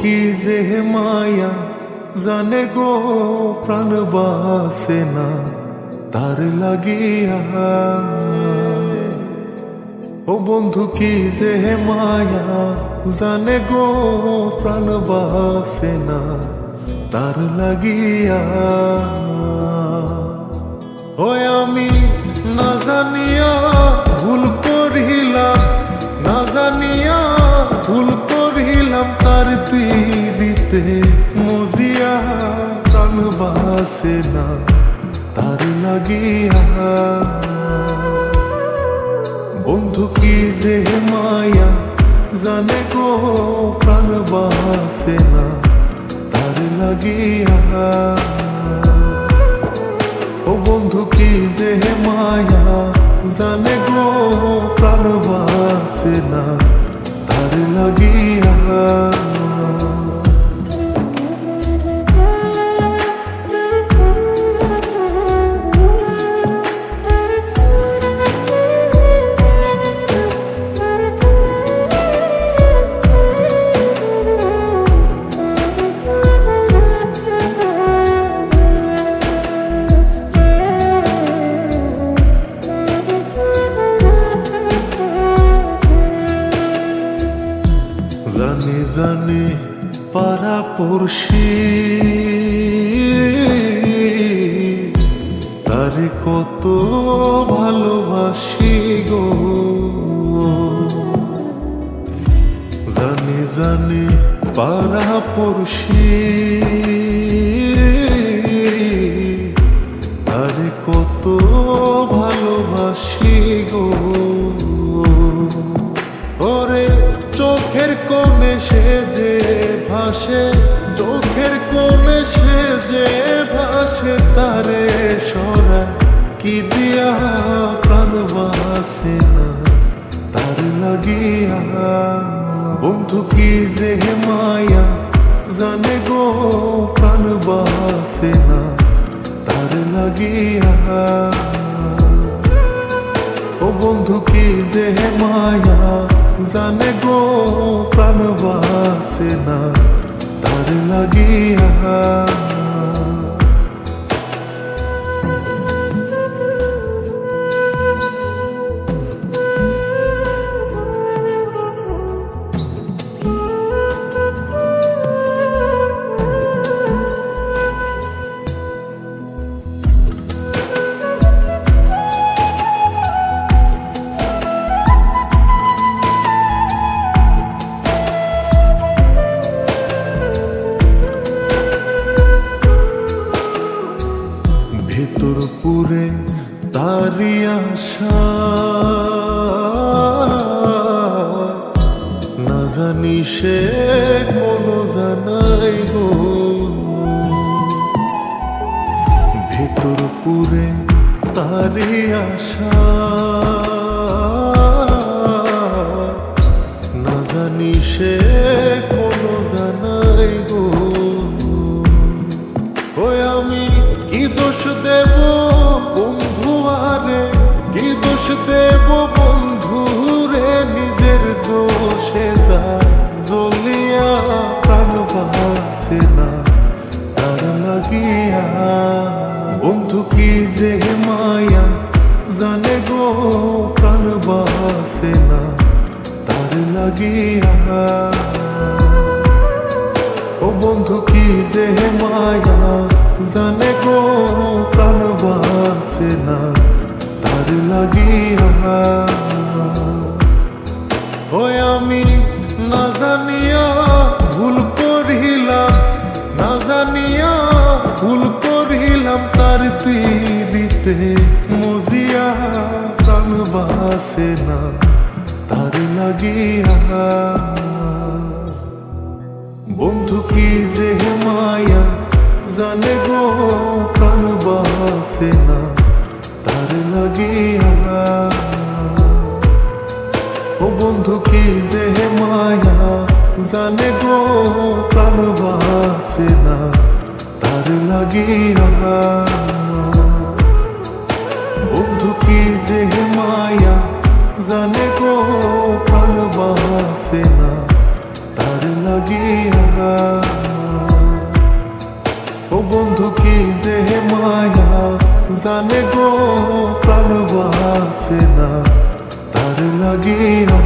কি যে মায়া জানে গো প্রাণ বাসে না তার লাগিয়া। ও বন্ধু কি যে মায়া জানে গো প্রাণ বাসে না তার লাগিয়া। ওই আমি না জানিয়া ভুল করিলাম, না জানিয়া ভুল করিলাম তার পীড়িতে মজিয়া প্রাণ বাসে না তার লাগিয়া। বন্ধু কি যে মায়া জানে গো প্রাণ বাসে না তার লাগিয়া। ও বন্ধু কি যে মায়া জানে গো প্রাণ বাসে না তার লাগিয়া। জানি জানি পাড়া পড়শি তারে কত ভালোবাসি গো। জানি জানি পাড়া পড়শি তারে কত ভালোবাসি গো। ওরে চোখের কোণে সে যে ভাসে, চোখের কোণে সে যে ভাসে তারে সরা কি দিয়া প্রাণ বাসে না তার লাগিয়া। বন্ধু কি যে মায়া জানে গো প্রাণ বাসে না তার লাগিয়া। ও বন্ধু কি যে মায়া জানে গো প্রাণ বাসে না তার লাগিয়া। ভেতর পুরে তারি আশা না জানি সে কোনো জানাই গো। ভেতর পুরে তারি আশা না জানি সে কোনো জানাই গো। ওই আমি কি দোষ দেব বন্ধু আরে, কি দোষ দেব বন্ধু রে, নিজের দোষে যা জ্বলিয়া প্রাণ বাসে না তার লাগিয়া। বন্ধু কি যে মায়া জানে গো প্রাণ বাসে না তার লাগিয়া। ও বন্ধু কি যে মায়া জানে গো প্রাণ বাসে না তার লাগিয়া। ওই আমি না জানিয়া ভুল করিলাম, না জানিয়া ভুল করিলাম তার পীড়িতে মজিয়া প্রাণ বাসে না তার লাগিয়া। বন্ধু কি যে মায়া জানে গো প্রাণ বাসে না তার লাগিয়া। ও বন্ধু কি যে মায়া জানে গো প্রাণ বাসে না তার লাগিয়া। বন্ধু কি যে মায়া জানে গো প্রাণ বাসে না তার লাগিয়া। ও বন্ধু কি যে মায়া জানে গো প্রাণ বাসে না তার লাগিয়া।